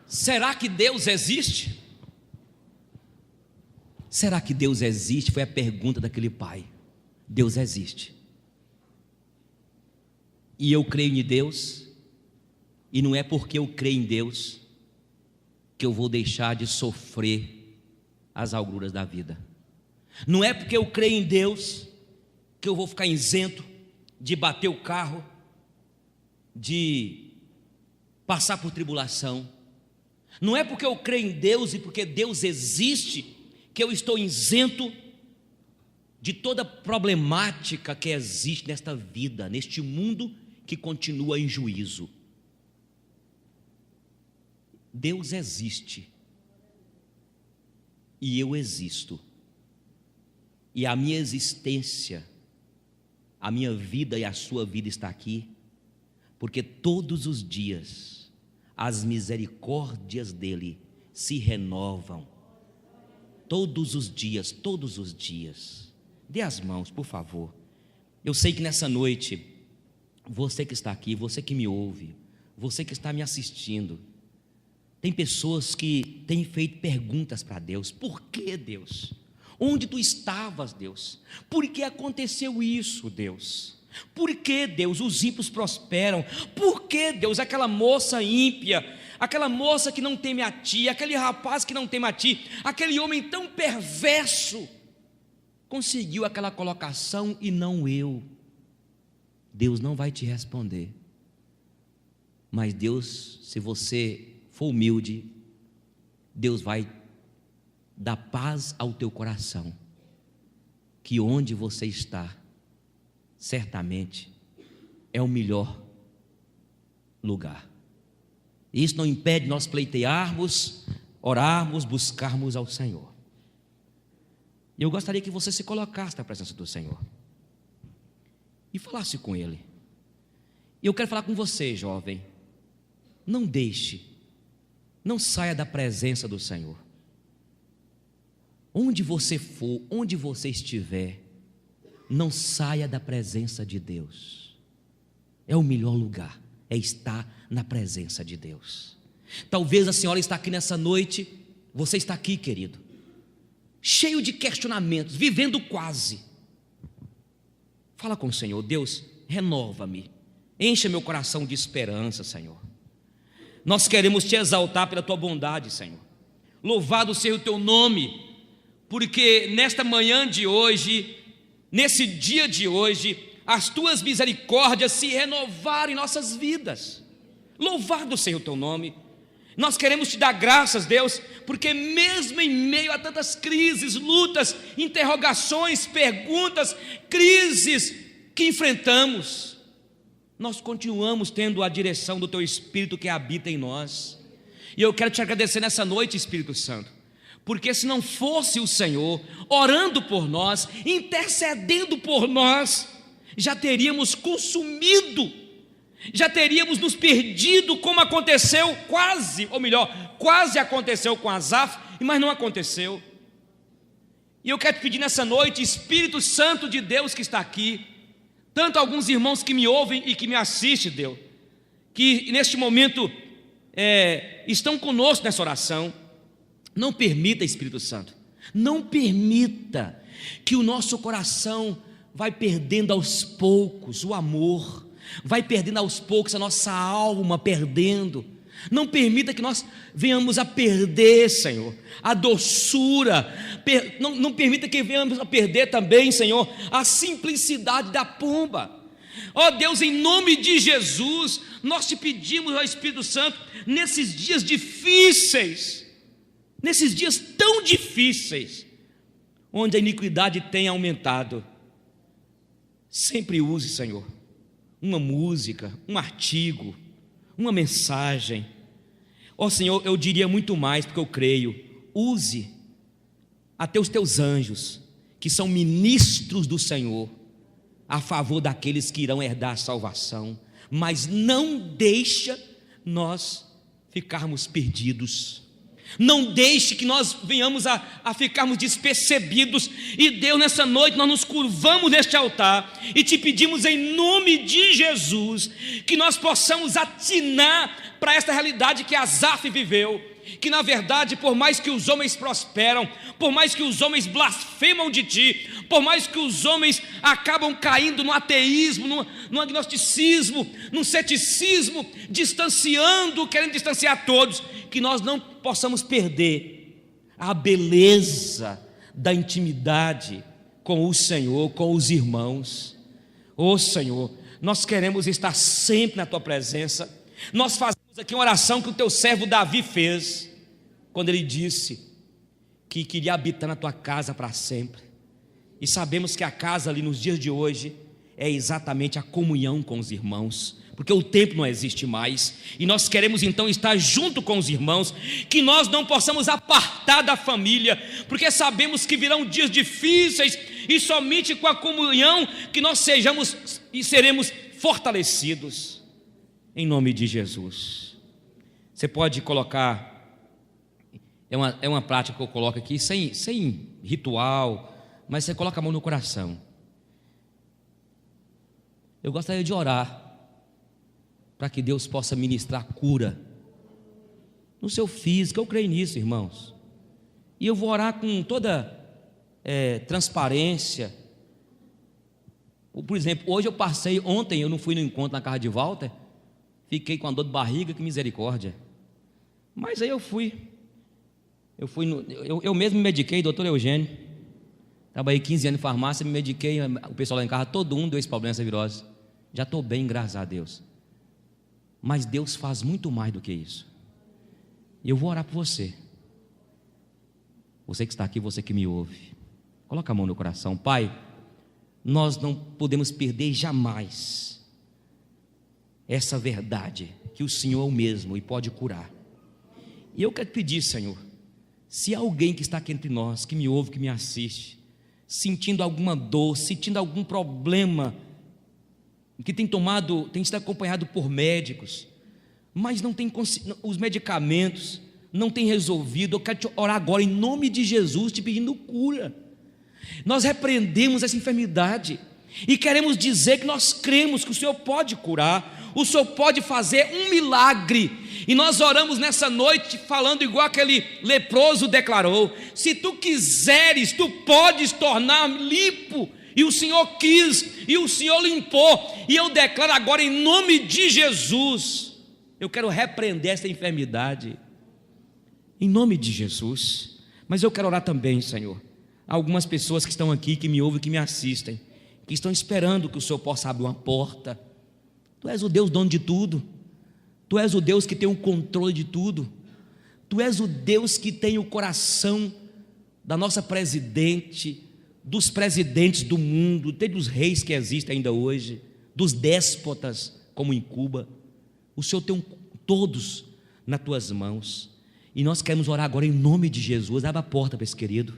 Será que Deus existe? Será que Deus existe? Foi a pergunta daquele pai. Deus existe. E eu creio em Deus, e não é porque eu creio em Deus que eu vou deixar de sofrer as agruras da vida. Não é porque eu creio em Deus que eu vou ficar isento de bater o carro, de passar por tribulação. Não é porque eu creio em Deus e porque Deus existe que eu estou isento de toda problemática que existe nesta vida, neste mundo que continua em juízo. Deus existe e eu existo, e a minha existência, a minha vida e a sua vida está aqui, porque todos os dias as misericórdias dele se renovam, todos os dias, todos os dias. Dê as mãos, por favor. Eu sei que nessa noite, você que está aqui, você que me ouve, você que está me assistindo, tem pessoas que têm feito perguntas para Deus. Por que, Deus? Onde tu estavas, Deus? Por que aconteceu isso, Deus? Por que, Deus, os ímpios prosperam? Por que, Deus, aquela moça ímpia, aquela moça que não teme a ti, aquele rapaz que não teme a ti, aquele homem tão perverso, conseguiu aquela colocação e não eu? Deus não vai te responder. Mas Deus, se você for humilde, Deus vai dar paz ao teu coração, que onde você está, certamente é o melhor lugar. Isso não impede nós pleitearmos, orarmos, buscarmos ao Senhor. Eu gostaria que você se colocasse na presença do Senhor e falasse com Ele. E eu quero falar com você, jovem. Não deixe, não saia da presença do Senhor. Onde você for, onde você estiver, não saia da presença de Deus. É o melhor lugar, é estar na presença de Deus. Talvez a senhora está aqui nessa noite, você está aqui, querido, cheio de questionamentos, vivendo quase. Fala com o Senhor. Deus, renova-me, encha meu coração de esperança, Senhor. Nós queremos te exaltar pela tua bondade, Senhor. Louvado seja o teu nome, porque nesta manhã de hoje, nesse dia de hoje, as tuas misericórdias se renovaram em nossas vidas. Louvado seja o teu nome. Nós queremos te dar graças, Deus, porque mesmo em meio a tantas crises, lutas, interrogações, perguntas, crises que enfrentamos, nós continuamos tendo a direção do teu Espírito que habita em nós. E eu quero te agradecer nessa noite, Espírito Santo, porque se não fosse o Senhor orando por nós, intercedendo por nós, já teríamos consumido, já teríamos nos perdido, como aconteceu quase, ou melhor, quase aconteceu com Asaf, mas não aconteceu. E eu quero te pedir nessa noite, Espírito Santo de Deus que está aqui, tanto alguns irmãos que me ouvem e que me assistem, Deus, que neste momento estão conosco nessa oração, não permita, Espírito Santo, não permita que o nosso coração vai perdendo aos poucos o amor, vai perdendo aos poucos a nossa alma, perdendo. Não permita que nós venhamos a perder, Senhor, a doçura, não permita que venhamos a perder também, Senhor, a simplicidade da pomba. Ó Deus, em nome de Jesus, nós te pedimos ao Espírito Santo, nesses dias difíceis, nesses dias tão difíceis, onde a iniquidade tem aumentado, sempre use, Senhor, uma música, um artigo, uma mensagem. Ó Senhor, eu diria muito mais, porque eu creio, use até os teus anjos, que são ministros do Senhor, a favor daqueles que irão herdar a salvação, mas não deixa nós ficarmos perdidos. Não deixe que nós venhamos a ficarmos despercebidos. E Deus, nessa noite nós nos curvamos neste altar e te pedimos em nome de Jesus que nós possamos atinar para esta realidade que Asaf viveu, que na verdade, por mais que os homens prosperam, por mais que os homens blasfemam de ti, por mais que os homens acabam caindo no ateísmo, no agnosticismo, no ceticismo, distanciando, querendo distanciar todos, que nós não possamos perder a beleza da intimidade com o Senhor, com os irmãos. Ó Senhor, nós queremos estar sempre na tua presença. Nós fazemos aqui uma oração que o teu servo Davi fez, quando ele disse que queria habitar na tua casa para sempre. E sabemos que a casa ali nos dias de hoje é exatamente a comunhão com os irmãos, porque o tempo não existe mais, e nós queremos então estar junto com os irmãos, que nós não possamos apartar da família, porque sabemos que virão dias difíceis, e somente com a comunhão que nós sejamos e seremos fortalecidos, em nome de Jesus. Você pode colocar, é uma prática que eu coloco aqui, sem ritual, mas você coloca a mão no coração. Eu gostaria de orar para que Deus possa ministrar cura no seu físico. Eu creio nisso, irmãos, e eu vou orar com toda transparência. Por exemplo, hoje ontem eu não fui no encontro na casa de Walter, fiquei com a dor de barriga, que misericórdia, mas aí eu mesmo me mediquei, doutor Eugênio, trabalhei 15 anos em farmácia, me mediquei, o pessoal lá em casa, todo mundo deu esse problema, essa virose, já estou bem, graças a Deus. Mas Deus faz muito mais do que isso. E eu vou orar por você. Você que está aqui, você que me ouve. Coloca a mão no coração. Pai, nós não podemos perder jamais essa verdade, que o Senhor é o mesmo e pode curar. E eu quero te pedir, Senhor, se há alguém que está aqui entre nós, que me ouve, que me assiste, sentindo alguma dor, sentindo algum problema, que tem sido acompanhado por médicos, mas não tem os medicamentos, não tem resolvido, eu quero te orar agora em nome de Jesus, te pedindo cura. Nós repreendemos essa enfermidade e queremos dizer que nós cremos que o Senhor pode curar, o Senhor pode fazer um milagre, e nós oramos nessa noite falando igual aquele leproso declarou: se tu quiseres, tu podes tornar limpo. E o Senhor quis, e o Senhor limpou, e eu declaro agora em nome de Jesus, eu quero repreender essa enfermidade, em nome de Jesus. Mas eu quero orar também, Senhor, algumas pessoas que estão aqui, que me ouvem, que me assistem, que estão esperando que o Senhor possa abrir uma porta. Tu és o Deus dono de tudo, Tu és o Deus que tem o controle de tudo, Tu és o Deus que tem o coração da nossa presidente, dos presidentes do mundo, dos reis que existem ainda hoje, dos déspotas como em Cuba. O Senhor tem todos nas tuas mãos, e nós queremos orar agora em nome de Jesus. Abra a porta para esse querido,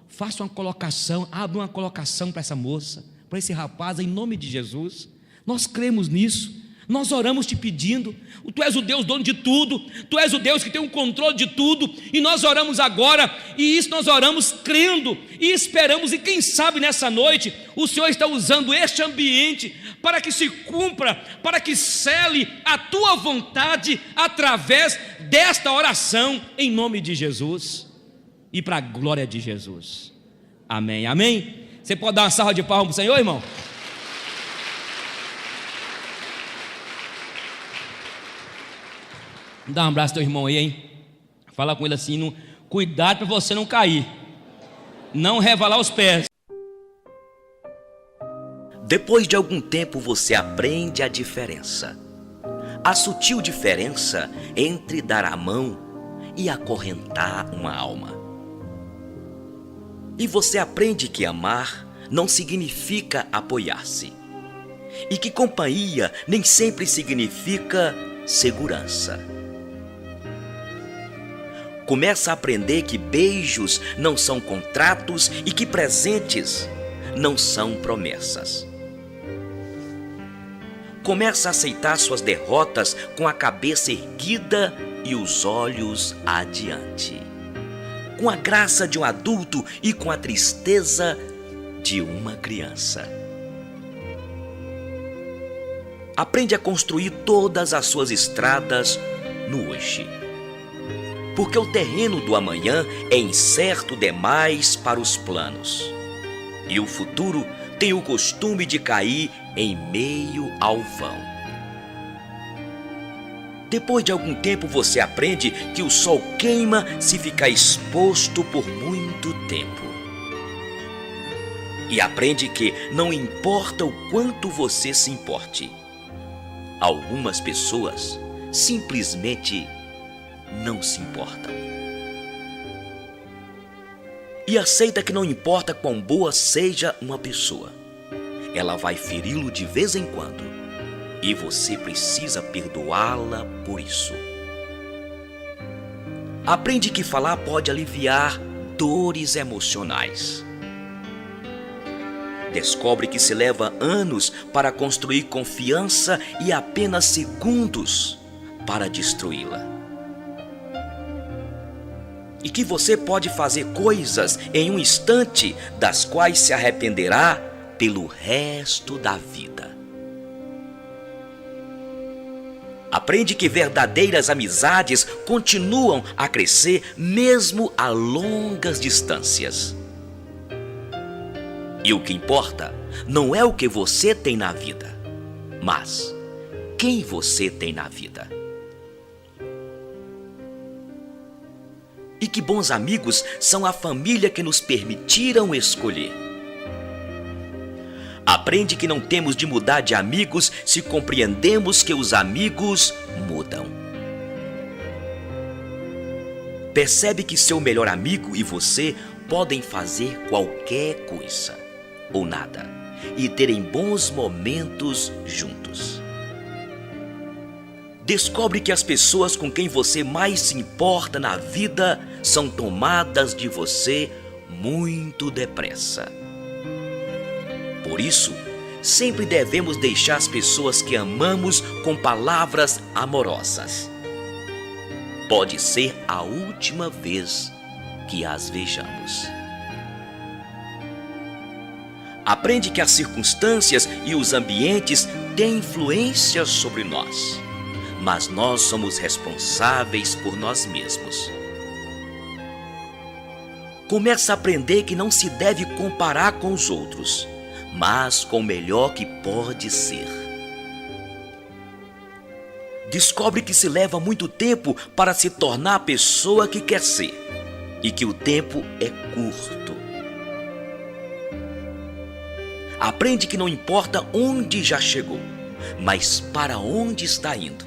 faça uma colocação, abra uma colocação para essa moça, para esse rapaz, em nome de Jesus. Nós cremos nisso. Nós oramos te pedindo, Tu és o Deus dono de tudo, Tu és o Deus que tem o controle de tudo, e nós oramos agora, e isso nós oramos crendo, e esperamos, e quem sabe nessa noite, o Senhor está usando este ambiente, para que se cumpra, para que cele a Tua vontade, através desta oração, em nome de Jesus, e para a glória de Jesus, amém, amém. Você pode dar uma salva de palmas para o Senhor, irmão? Dá um abraço ao teu irmão aí, hein? Fala com ele assim, cuidado para você não cair, não revalar os pés. Depois de algum tempo você aprende a diferença, a sutil diferença entre dar a mão e acorrentar uma alma. E você aprende que amar não significa apoiar-se, e que companhia nem sempre significa segurança. Começa a aprender que beijos não são contratos e que presentes não são promessas. Começa a aceitar suas derrotas com a cabeça erguida e os olhos adiante, com a graça de um adulto e com a tristeza de uma criança. Aprende a construir todas as suas estradas no hoje, porque o terreno do amanhã é incerto demais para os planos, e o futuro tem o costume de cair em meio ao vão. Depois de algum tempo você aprende que o sol queima se ficar exposto por muito tempo. E aprende que não importa o quanto você se importe, algumas pessoas simplesmente não se importam. E aceita que não importa quão boa seja uma pessoa, ela vai feri-lo de vez em quando, e você precisa perdoá-la por isso. Aprende que falar pode aliviar dores emocionais. Descobre que se leva anos para construir confiança e apenas segundos para destruí-la. E que você pode fazer coisas em um instante das quais se arrependerá pelo resto da vida. Aprende que verdadeiras amizades continuam a crescer mesmo a longas distâncias. E o que importa não é o que você tem na vida, mas quem você tem na vida. E que bons amigos são a família que nos permitiram escolher. Aprende que não temos de mudar de amigos se compreendemos que os amigos mudam. Percebe que seu melhor amigo e você podem fazer qualquer coisa, ou nada, e terem bons momentos juntos. Descobre que as pessoas com quem você mais se importa na vida são tomadas de você muito depressa. Por isso, sempre devemos deixar as pessoas que amamos com palavras amorosas. Pode ser a última vez que as vejamos. Aprende que as circunstâncias e os ambientes têm influência sobre nós, mas nós somos responsáveis por nós mesmos. Começa a aprender que não se deve comparar com os outros, mas com o melhor que pode ser. Descobre que se leva muito tempo para se tornar a pessoa que quer ser, e que o tempo é curto. Aprende que não importa onde já chegou, mas para onde está indo.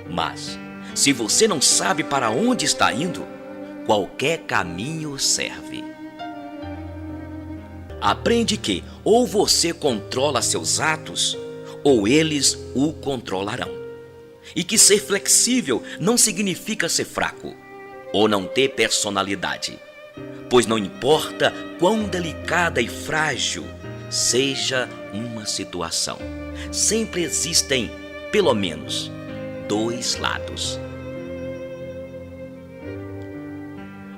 Mas, se você não sabe para onde está indo, qualquer caminho serve. Aprende que ou você controla seus atos, ou eles o controlarão. E que ser flexível não significa ser fraco, ou não ter personalidade, pois não importa quão delicada e frágil seja uma situação, sempre existem, pelo menos, dois lados.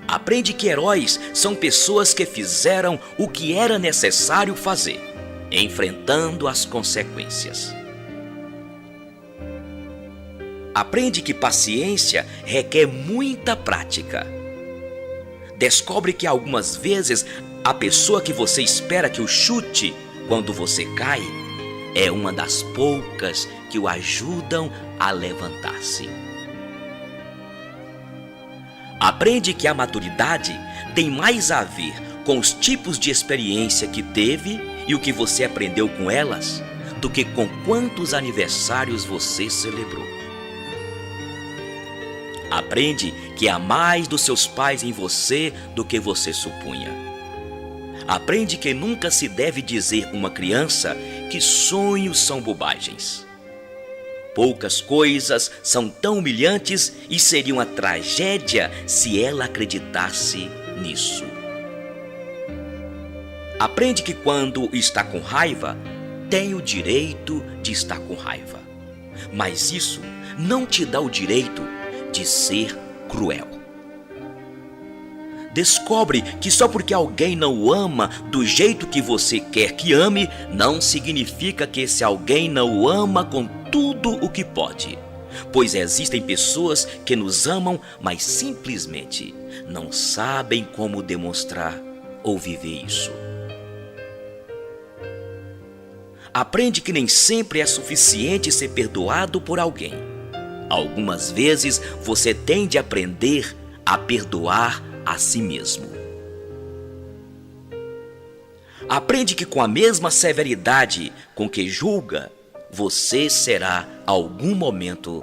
Aprende que heróis são pessoas que fizeram o que era necessário fazer, enfrentando as consequências. Aprende que paciência requer muita prática. Descobre que algumas vezes a pessoa que você espera que o chute quando você cai é uma das poucas que o ajudam a levantar-se. Aprende que a maturidade tem mais a ver com os tipos de experiência que teve e o que você aprendeu com elas, do que com quantos aniversários você celebrou. Aprende que há mais dos seus pais em você do que você supunha. Aprende que nunca se deve dizer uma criança que sonhos são bobagens. Poucas coisas são tão humilhantes e seria uma tragédia se ela acreditasse nisso. Aprende que quando está com raiva, tem o direito de estar com raiva. Mas isso não te dá o direito de ser cruel. Descobre que só porque alguém não o ama do jeito que você quer que ame, não significa que esse alguém não o ama com tudo o que pode. Pois existem pessoas que nos amam, mas simplesmente não sabem como demonstrar ou viver isso. Aprende que nem sempre é suficiente ser perdoado por alguém. Algumas vezes você tem de aprender a perdoar a si mesmo. Aprende que com a mesma severidade com que julga, você será algum momento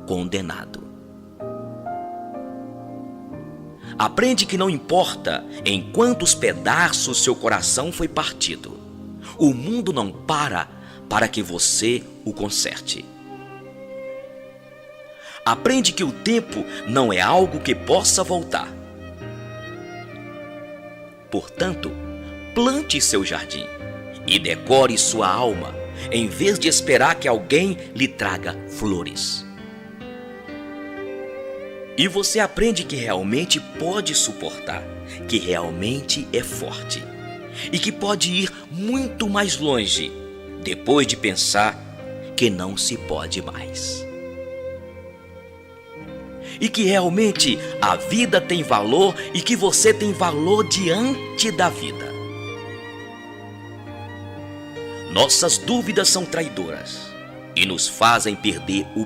condenado. Aprende que não importa em quantos pedaços seu coração foi partido, o mundo não para que você o conserte. Aprende que o tempo não é algo que possa voltar. Portanto, plante seu jardim e decore sua alma, em vez de esperar que alguém lhe traga flores. E você aprende que realmente pode suportar, que realmente é forte e que pode ir muito mais longe depois de pensar que não se pode mais. E que realmente a vida tem valor e que você tem valor diante da vida. Nossas dúvidas são traidoras e nos fazem perder o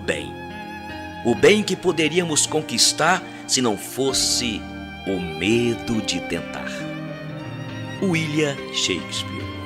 bem que poderíamos conquistar se não fosse o medo de tentar. William Shakespeare.